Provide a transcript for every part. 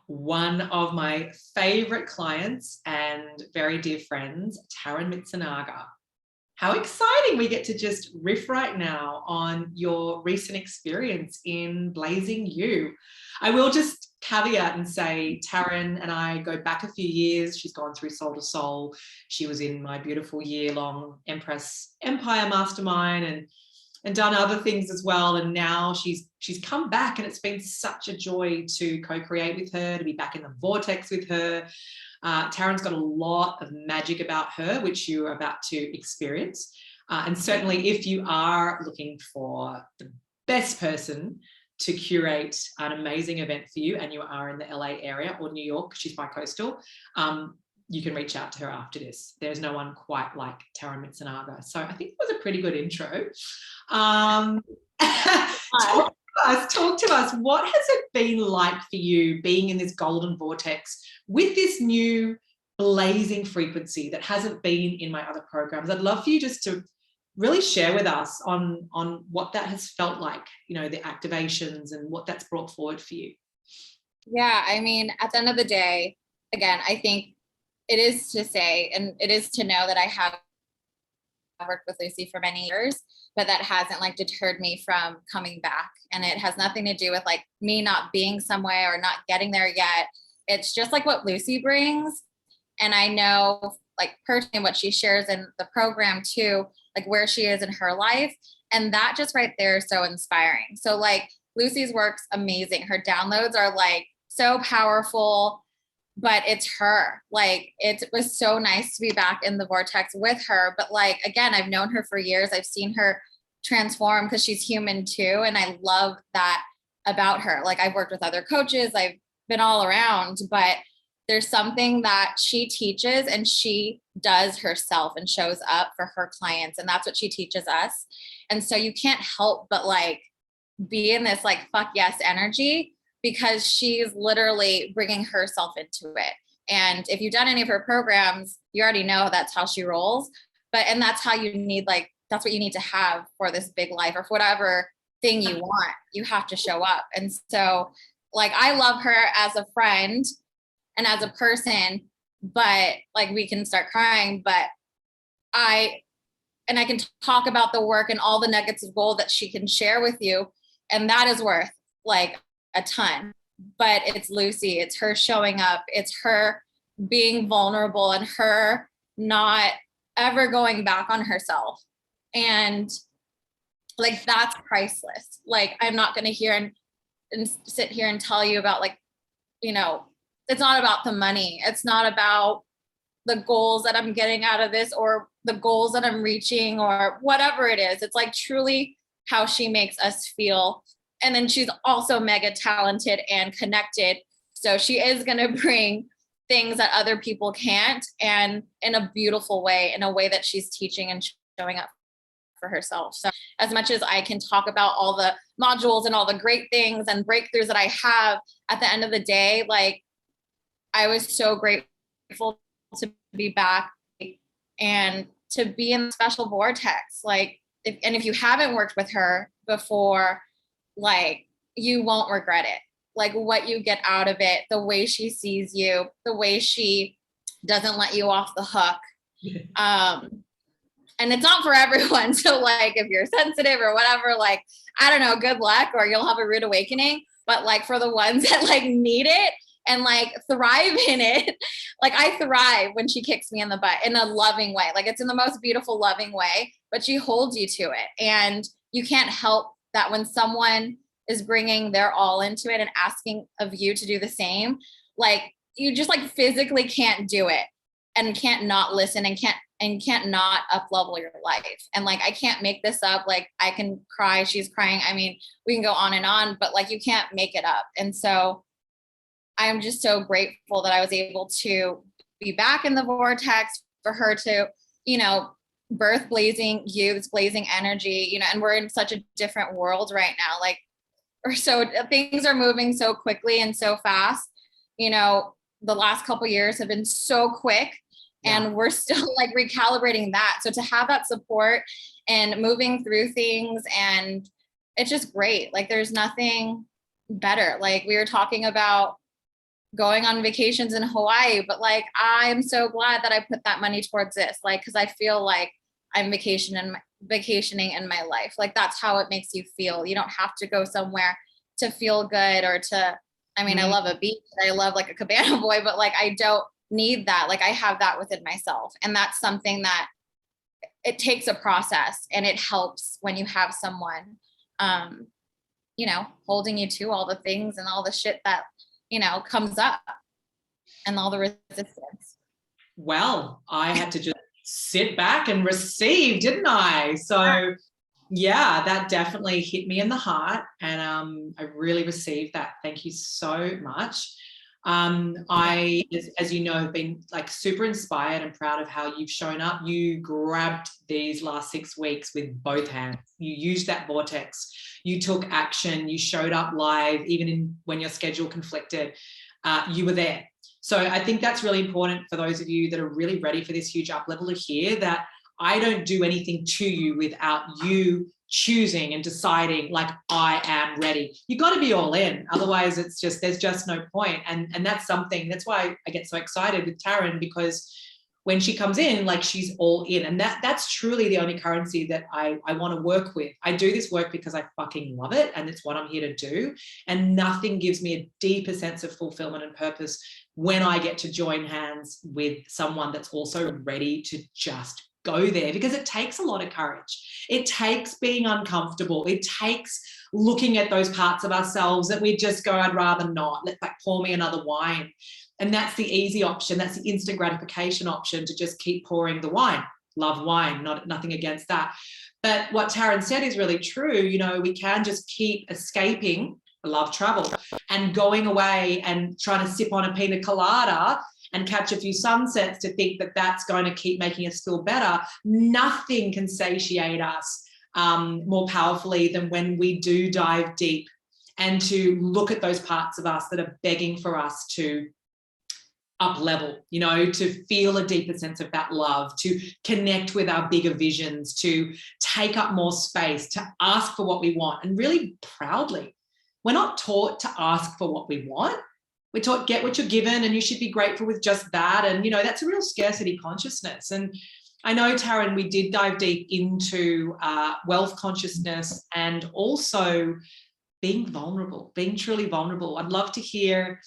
one of my favorite clients and very dear friends, Taryn Mitsunaga. How exciting we get to just riff right now on your recent experience in Blazing You. I will just caveat and say Taryn and I go back a few years. She's gone through Soul to Soul. She was in my beautiful year-long Empress Empire Mastermind and done other things as well. And now she's come back, and it's been such a joy to co-create with her, to be back in the vortex with her. Taryn's got a lot of magic about her, which you're about to experience. And certainly if you are looking for the best person to curate an amazing event for you, and you are in the LA area or New York, she's bi-coastal, you can reach out to her after this. There's no one quite like Taryn Mitsunaga. So I think it was a pretty good intro. Talk to us. What has it been like for you being in this golden vortex with this new blazing frequency that hasn't been in my other programs? I'd love for you just to really share with us on what that has felt like, the activations and what that's brought forward for you. Yeah, I mean, at the end of the day, again, I think it is to say, and it is to know that I have worked with Lucy for many years, but that hasn't deterred me from coming back. And it has nothing to do with me not being somewhere or not getting there yet. It's just what Lucy brings. And I know personally what she shares in the program too, where she is in her life. And that just right there is so inspiring. So Lucy's work's amazing. Her downloads are so powerful, but it's her. It was so nice to be back in the vortex with her. But again, I've known her for years. I've seen her transform because she's human too. And I love that about her. I've worked with other coaches, I've been all around, but there's something that she teaches and she does herself and shows up for her clients. And that's what she teaches us. And so you can't help but be in this fuck yes energy, because she's literally bringing herself into it. And if you've done any of her programs, you already know that's how she rolls. And that's how you need, that's what you need to have for this big life or for whatever thing you want. You have to show up. And so I love her as a friend and as a person, but we can start crying, but I can talk about the work and all the nuggets of gold that she can share with you. And that is worth a ton. But it's Lucy, it's her showing up, it's her being vulnerable and her not ever going back on herself. And that's priceless. I'm not going to hear and sit here and tell you about it's not about the money. It's not about the goals that I'm getting out of this or the goals that I'm reaching or whatever it is. It's truly how she makes us feel. And then she's also mega talented and connected. So she is going to bring things that other people can't, and in a beautiful way, in a way that she's teaching and showing up for herself. So as much as I can talk about all the modules and all the great things and breakthroughs that I have, at the end of the day, I was so grateful to be back and to be in a special vortex. If you haven't worked with her before, you won't regret it. What you get out of it, the way she sees you, the way she doesn't let you off the hook. And it's not for everyone. So if you're sensitive or whatever, I don't know, good luck, or you'll have a rude awakening. But for the ones that need it and thrive in it, I thrive when she kicks me in the butt in a loving way. It's in the most beautiful, loving way, but she holds you to it. And you can't help that when someone is bringing their all into it and asking of you to do the same, you just physically can't do it and can't not listen and can't not up level your life. And I can't make this up. I can cry, she's crying. I mean, we can go on and on, but you can't make it up. And so I'm just so grateful that I was able to be back in the vortex, for her to, birth Blazing You, this blazing energy, and we're in such a different world right now. So things are moving so quickly and so fast. The last couple of years have been so quick, and we're still recalibrating that. So to have that support and moving through things, and it's just great. There's nothing better. We were talking about going on vacations in Hawaii, but like, I'm so glad that I put that money towards this, like, cause I feel like I'm vacationing in my life. Like that's how it makes you feel. You don't have to go somewhere to feel good or to, I mean, I love a beach. I love like a cabana boy, but like, I don't need that. Like I have that within myself. And that's something that it takes a process, and it helps when you have someone, you know, holding you to all the things and all the shit that, you know, comes up and all the resistance. Well, I had to just sit back and receive, didn't I? So yeah, that definitely hit me in the heart, and I really received that. Thank you so much. I, as you know, have been like super inspired and proud of how you've shown up. You grabbed these last 6 weeks with both hands. You used that vortex. You took action. You showed up live, even when your schedule conflicted. You were there. So I think that's really important for those of you that are really ready for this huge up level to hear that I don't do anything to you without you choosing and deciding like I am ready. You got to be all in. Otherwise it's just, there's just no point. And that's something, that's why I get so excited with Taryn, because when she comes in, like she's all in. And that's truly the only currency that I want to work with. I do this work because I fucking love it. And it's what I'm here to do. And nothing gives me a deeper sense of fulfillment and purpose when I get to join hands with someone that's also ready to just go there, because it takes a lot of courage. It takes being uncomfortable. It takes looking at those parts of ourselves that we just go, I'd rather not. Let that pour me another wine. And that's the easy option. That's the instant gratification option, to just keep pouring the wine. Love wine, nothing against that. But what Taryn said is really true. You know, we can just keep escaping. I love travel, and going away and trying to sip on a pina colada and catch a few sunsets to think that that's going to keep making us feel better. Nothing can satiate us more powerfully than when we do dive deep and to look at those parts of us that are begging for us to up level, you know, to feel a deeper sense of that love, to connect with our bigger visions, to take up more space, to ask for what we want, and really proudly. We're not taught to ask for what we want. We're taught get what you're given and you should be grateful with just that. And, you know, that's a real scarcity consciousness. And I know, Taryn, we did dive deep into wealth consciousness and also being vulnerable, being truly vulnerable. I'd love to hear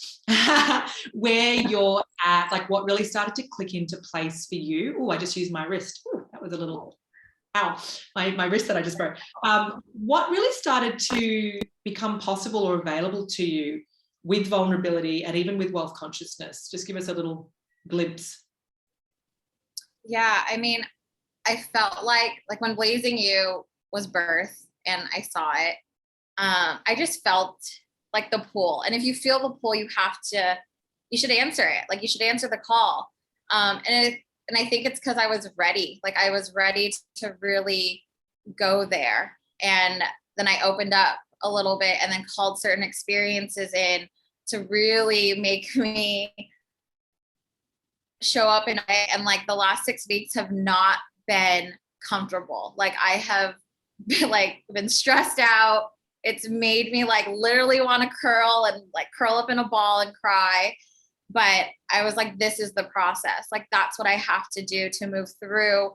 where you're at, like what really started to click into place for you. Oh, I just used my wrist. Ooh, that was a little, ow, my wrist that I just broke. What really started to become possible or available to you with vulnerability and even with wealth consciousness? Just give us a little glimpse. Yeah, I mean, I felt like when Blazing You was birthed and I saw it, I just felt like the pull. And if you feel the pull, you should answer it. Like you should answer the call. And I think it's because I was ready. Like I was ready to really go there. And then I opened up a little bit and then called certain experiences in to really make me show up in a way. And like the last 6 weeks have not been comfortable. Like I have been stressed out. It's made me like literally want to curl up in a ball and cry. But I was like, this is the process. Like, that's what I have to do to move through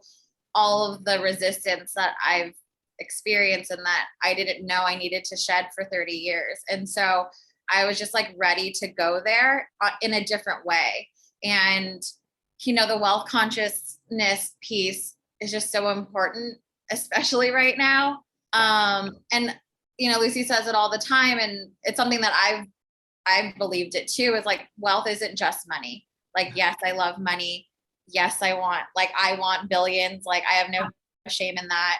all of the resistance that I've experienced and that I didn't know I needed to shed for 30 years. And so I was just like ready to go there in a different way. And, you know, the wealth consciousness piece is just so important, especially right now. And, you know, Lucy says it all the time. And it's something that I've believed it too, is like, wealth isn't just money. Like, yes, I love money. Yes, I want billions. Like I have no shame in that.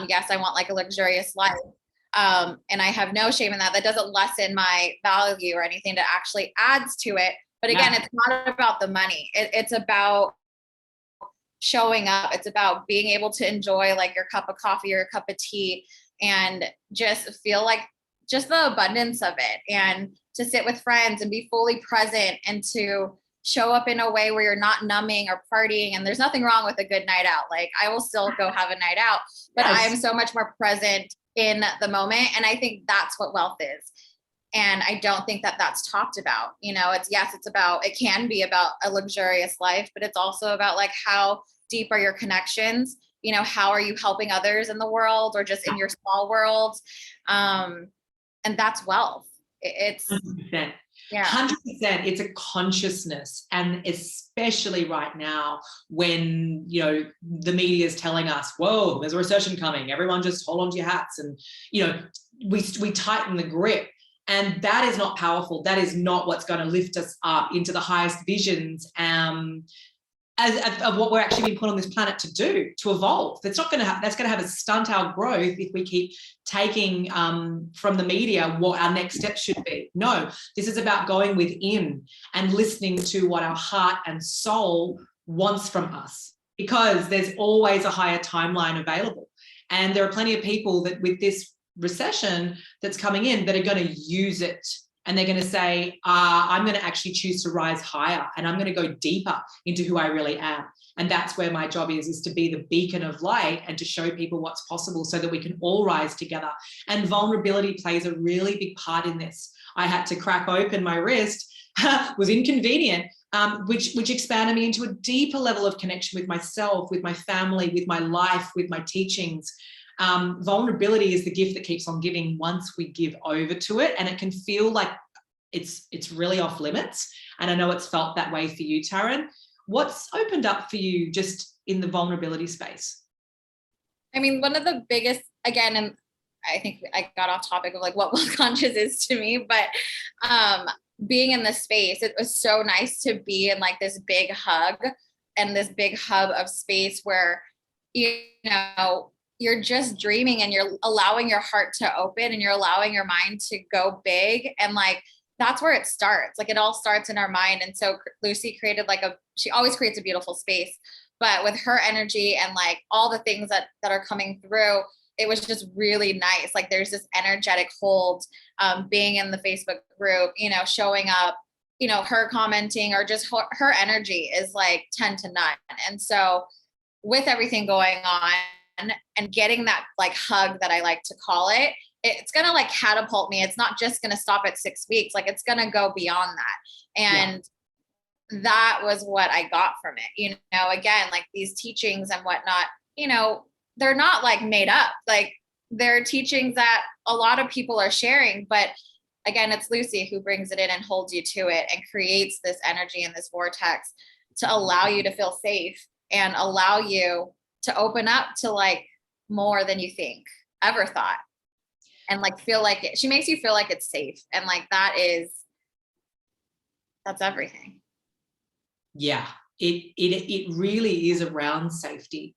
Yes, I want like a luxurious life. And I have no shame in that. That doesn't lessen my value or anything. That actually adds to it. But again, it's not about the money. It's about showing up. It's about being able to enjoy like your cup of coffee or a cup of tea and just feel like just the abundance of it, and to sit with friends and be fully present and to show up in a way where you're not numbing or partying. And there's nothing wrong with a good night out. Like I will still go have a night out, but I am so much more present in the moment. And I think that's what wealth is. And I don't think that that's talked about. It can be about a luxurious life, but it's also about like, how deep are your connections? How are you helping others in the world or just in your small world? And that's wealth. It's 100%. yeah. 100%. It's a consciousness. And especially right now when, the media is telling us, whoa, there's a recession coming. Everyone just hold on to your hats. And, we tighten the grip. And that is not powerful. That is not what's going to lift us up into the highest visions of what we're actually being put on this planet to do, to evolve. That's going to have a stunt our growth if we keep taking from the media what our next step should be. No, this is about going within and listening to what our heart and soul wants from us, because there's always a higher timeline available. And there are plenty of people that with this recession that's coming in that are going to use it, and they're going to say, I'm going to actually choose to rise higher, and I'm going to go deeper into who I really am. And that's where my job is to be the beacon of light and to show people what's possible so that we can all rise together. And vulnerability plays a really big part in this. I had to crack open my wrist, was inconvenient, which expanded me into a deeper level of connection with myself, with my family, with my life, with my teachings. Vulnerability is the gift that keeps on giving once we give over to it, and it can feel like it's really off limits. And I know it's felt that way for you, Taryn. What's opened up for you just in the vulnerability space? I mean, one of the biggest, again, and I think I got off topic of like what wealth conscious is to me, but being in this space, it was so nice to be in like this big hug and this big hub of space where, you're just dreaming and you're allowing your heart to open and you're allowing your mind to go big. And like, that's where it starts. Like it all starts in our mind. And so Lucy created she always creates a beautiful space, but with her energy and like all the things that are coming through, it was just really nice. Like there's this energetic hold, being in the Facebook group, showing up, her commenting, or just her energy is like 10 to 9. And so with everything going on, and getting that like hug that I like to call it, it's going to like catapult me. It's not just going to stop at 6 weeks. Like it's going to go beyond that. And that was what I got from it. Again, like these teachings and whatnot, they're not like made up. Like they're teachings that a lot of people are sharing, but again, it's Lucy who brings it in and holds you to it and creates this energy in this vortex to allow you to feel safe and allow you to open up to like more than you ever thought. And like, feel like she makes you feel like it's safe. And like, that's everything. Yeah, it really is around safety.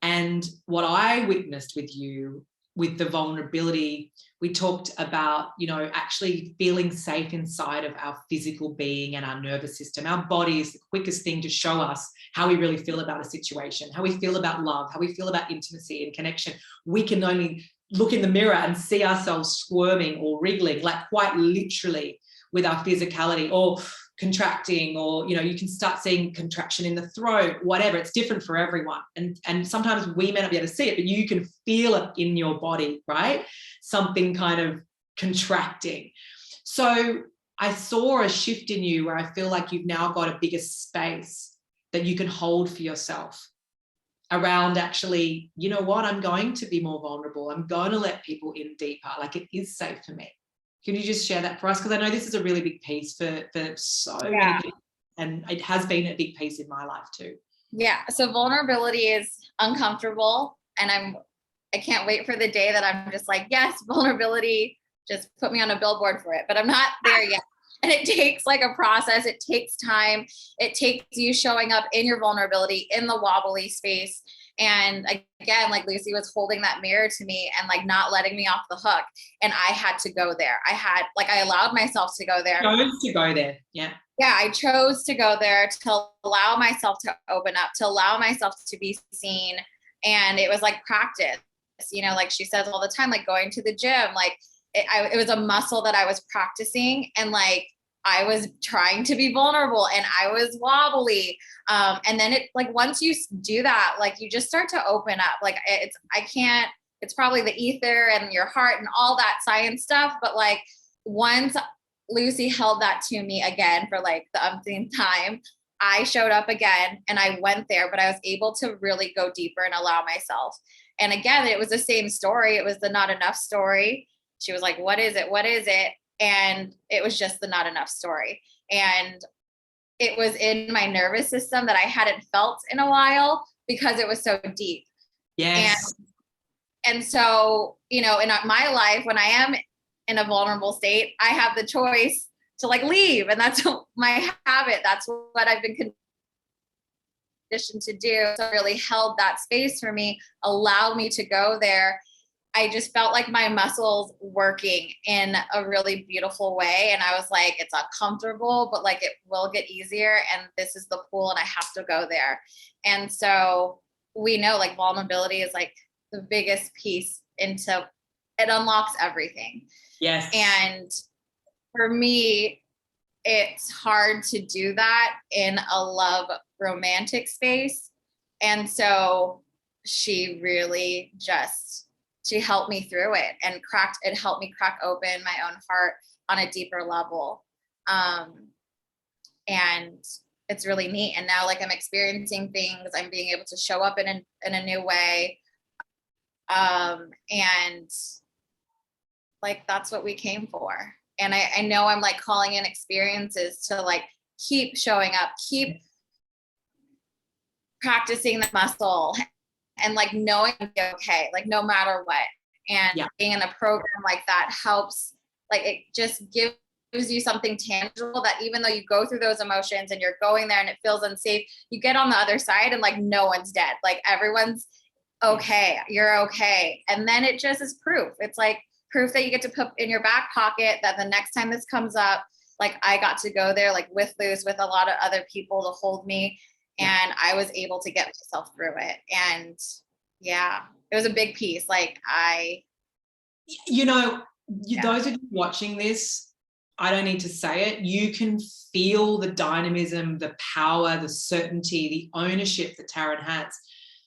And what I witnessed with you, with the vulnerability, we talked about, actually feeling safe inside of our physical being and our nervous system. Our body is the quickest thing to show us how we really feel about a situation, how we feel about love, how we feel about intimacy and connection. We can only look in the mirror and see ourselves squirming or wriggling, like quite literally with our physicality, or contracting, or you can start seeing contraction in the throat, whatever. It's different for everyone, and sometimes we may not be able to see it, but you can feel it in your body, right? Something kind of contracting. So I saw a shift in you where I feel like you've now got a bigger space that you can hold for yourself around actually, I'm going to be more vulnerable. I'm going to let people in deeper. Like it is safe for me. Can you just share that for us? Because I know this is a really big piece for so many people, and it has been a big piece in my life too. Yeah. So vulnerability is uncomfortable, and I can't wait for the day that I'm just like, yes, vulnerability, just put me on a billboard for it, but I'm not there yet. And it takes like a process. It takes time. It takes you showing up in your vulnerability in the wobbly space. And again, like Lucy was holding that mirror to me and like not letting me off the hook. And I had to go there. I allowed myself to go there. Chose to go there. Yeah. Yeah. I chose to go there to allow myself to open up, to allow myself to be seen. And it was like practice, like she says all the time, like going to the gym, like it was a muscle that I was practicing, and like I was trying to be vulnerable and I was wobbly. And then like, once you do that, like you just start to open up. Like it's probably the ether and your heart and all that science stuff, but like once Lucy held that to me again for like the umpteenth time, I showed up again and I went there, but I was able to really go deeper and allow myself. And again, it was the same story. It was the not enough story. She was like, what is it? What is it? And it was just the not enough story. And it was in my nervous system that I hadn't felt in a while because it was so deep. Yes. And so, you know, in my life, when I am in a vulnerable state, I have the choice to like leave. And that's my habit. That's what I've been conditioned to do. So it really held that space for me, allowed me to go there. I just felt like my muscles working in a really beautiful way. And I was like, it's uncomfortable, but like it will get easier. And this is the pool and I have to go there. And so we know like vulnerability is like the biggest piece into it, unlocks everything. Yes. And for me, it's hard to do that in a love romantic space. And so she really she helped me through it and helped me crack open my own heart on a deeper level. And it's really neat. And now like I'm experiencing things, I'm being able to show up in a new way. And like, that's what we came for. And I know I'm like calling in experiences to like keep showing up, keep practicing the muscle and like knowing I'm okay, like no matter what. And being in a program like that helps, like it just gives you something tangible that even though you go through those emotions and you're going there and it feels unsafe, you get on the other side and like no one's dead. Like everyone's okay, you're okay. And then it just is proof. It's like proof that you get to put in your back pocket that the next time this comes up, like I got to go there like with Luz, with a lot of other people to hold me. And I was able to get myself through it. And yeah, it was a big piece. Like those of you watching this, I don't need to say it. You can feel the dynamism, the power, the certainty, the ownership that Taryn has.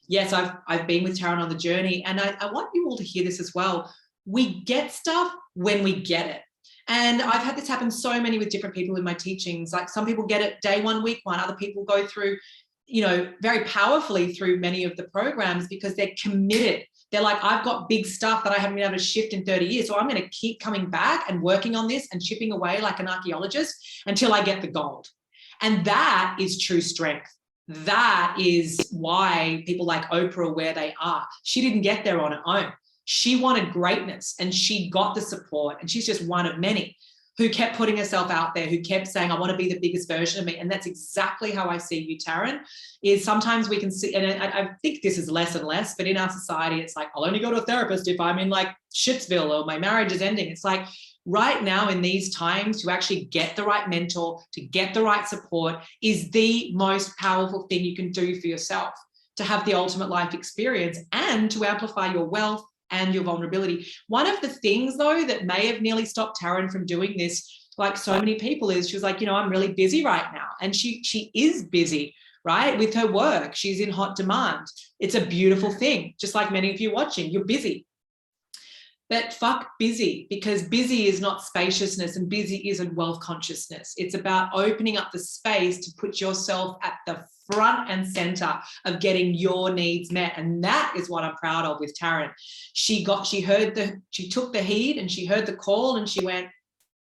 Yes, I've been with Taryn on the journey, and I want you all to hear this as well. We get stuff when we get it. And I've had this happen so many with different people in my teachings. Like some people get it day one, week one. Other people go through, very powerfully through many of the programs because they're committed. They're like, I've got big stuff that I haven't been able to shift in 30 years. So I'm going to keep coming back and working on this and chipping away like an archaeologist until I get the gold. And that is true strength. That is why people like Oprah are where they are. She didn't get there on her own. She wanted greatness and she got the support, and she's just one of many who kept putting herself out there, who kept saying, I want to be the biggest version of me. And that's exactly how I see you, Taryn, is sometimes we can see, and I think this is less and less, but in our society, it's like, I'll only go to a therapist if I'm in like Shitsville or my marriage is ending. It's like right now in these times to actually get the right mentor, to get the right support is the most powerful thing you can do for yourself, to have the ultimate life experience and to amplify your wealth and your vulnerability. One of the things, though, that may have nearly stopped Taryn from doing this, like so many people, is she was like, I'm really busy right now. And she is busy, right, with her work. She's in hot demand. It's a beautiful thing. Just like many of you watching, you're busy. But fuck busy, because busy is not spaciousness and busy isn't wealth consciousness. It's about opening up the space to put yourself at the front and center of getting your needs met. And that is what I'm proud of with Taryn. She took the heed and she heard the call and she went,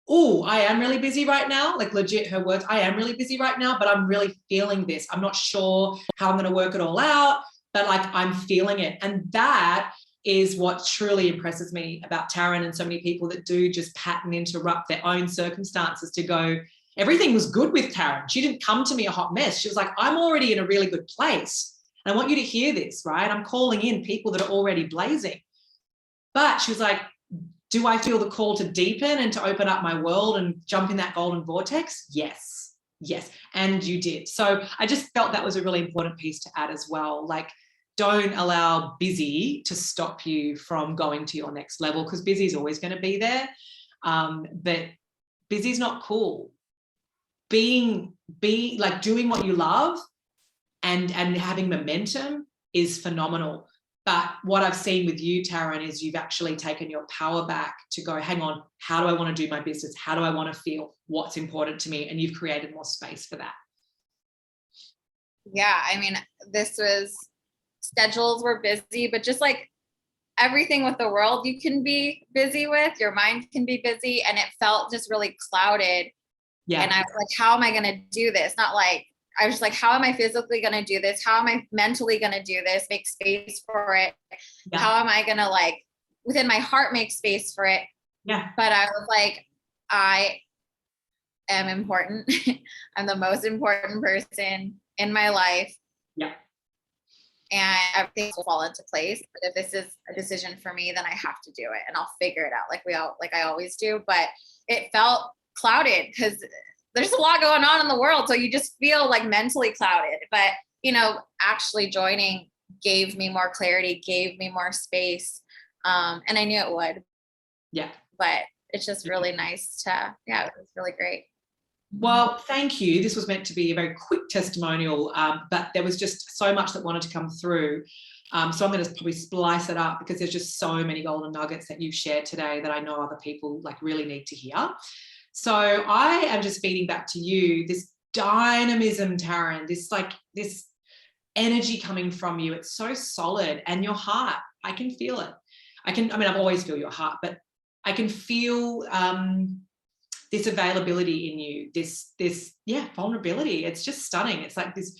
oh, I am really busy right now. Like legit, her words, I am really busy right now, but I'm really feeling this. I'm not sure how I'm going to work it all out, but like I'm feeling it. And that is what truly impresses me about Taryn and so many people that do just pattern interrupt their own circumstances to go, everything was good with Taryn. She didn't come to me a hot mess. She was like, I'm already in a really good place. And I want you to hear this, right? I'm calling in people that are already blazing. But she was like, do I feel the call to deepen and to open up my world and jump in that golden vortex? Yes. And you did. So I just felt that was a really important piece to add as well. Like, don't allow busy to stop you from going to your next level, because busy is always going to be there. But busy is not cool. Doing what you love and having momentum is phenomenal. But what I've seen with you, Taryn, is you've actually taken your power back to go, hang on, how do I want to do my business? How do I want to feel? What's important to me? And you've created more space for that. Yeah, I mean, schedules were busy, but just like everything with the world you can be busy with, your mind can be busy, and it felt just really clouded. Yeah. And I was like, how am I going to do this? Not like, I was like, how am I physically going to do this? How am I mentally going to do this? Make space for it. Yeah. How am I going to, like, within my heart, make space for it? Yeah. But I was like, I am important. I'm the most important person in my life. Yeah. And everything will fall into place. But if this is a decision for me, then I have to do it, and I'll figure it out like I always do. But it felt clouded because there's a lot going on in the world. So you just feel like mentally clouded. But, you know, actually joining gave me more clarity, gave me more space. And I knew it would. Yeah. But it's just really nice to, yeah, it was really great. Well, thank you. This was meant to be a very quick testimonial, but there was just so much that wanted to come through. So I'm going to probably splice it up because there's just so many golden nuggets that you've shared today that I know other people like really need to hear. So I am just feeding back to you this dynamism, Taryn, this energy coming from you. It's so solid, and your heart, I can feel it. I've always feel your heart, but I can feel this availability in you, this vulnerability. It's just stunning. It's like this,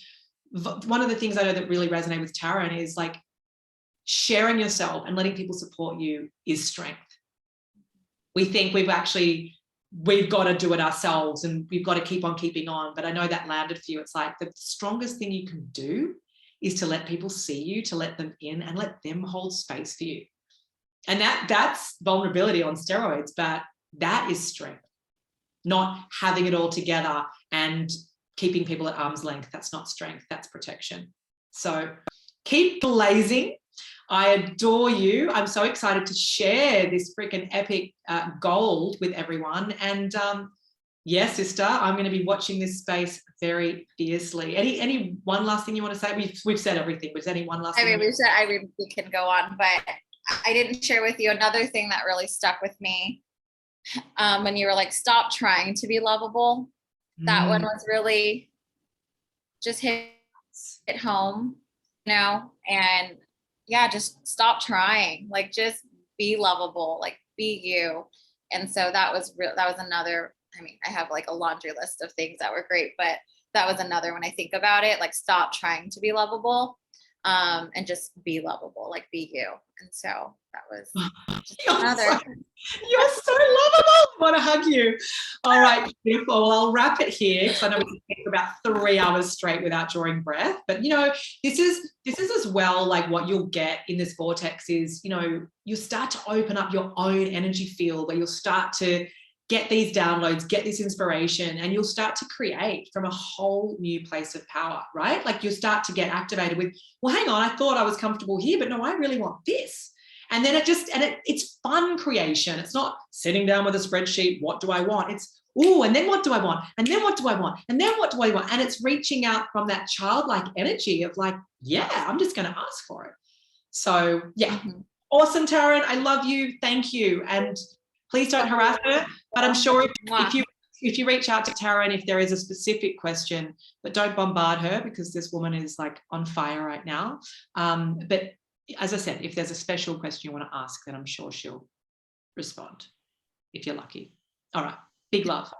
one of the things I know that really resonate with Taryn is like sharing yourself and letting people support you is strength. We think we've got to do it ourselves and we've got to keep on keeping on. But I know that landed for you. It's like the strongest thing you can do is to let people see you, to let them in and let them hold space for you. And that's vulnerability on steroids, but that is strength. Not having it all together and keeping people at arm's length. That's not strength, that's protection. So keep blazing. I adore you. I'm so excited to share this freaking epic gold with everyone. And yes, sister, I'm going to be watching this space very fiercely. Any one last thing you want to say? We've said everything. Was any one last thing? We can go on, but I didn't share with you another thing that really stuck with me. When you were like, stop trying to be lovable. That one was really just hit home, you know, and yeah, just stop trying, like just be lovable, like be you. And so that was another, I mean, I have like a laundry list of things that were great, but that was another when I think about it, like stop trying to be lovable, and just be lovable, like be you. And so that was just another. You're so lovable. I want to hug you. All right, beautiful. Well, I'll wrap it here because I know we can speak for about 3 hours straight without drawing breath. But you know, this is as well like what you'll get in this vortex is, you know, you start to open up your own energy field where you'll start to get these downloads, get this inspiration, and you'll start to create from a whole new place of power, right? Like you'll start to get activated with, well, hang on, I thought I was comfortable here, but no, I really want this. And then it's fun creation. It's not sitting down with a spreadsheet, what do I want? It's, ooh, and then what do I want? And then what do I want? And then what do I want? And it's reaching out from that childlike energy of like, yeah, I'm just going to ask for it. So yeah, awesome, Taryn. I love you. Thank you. And please don't harass her. But I'm sure if you reach out to Taryn, if there is a specific question, but don't bombard her because this woman is like on fire right now. But as I said, if there's a special question you want to ask, then I'm sure she'll respond if you're lucky. All right. Big love.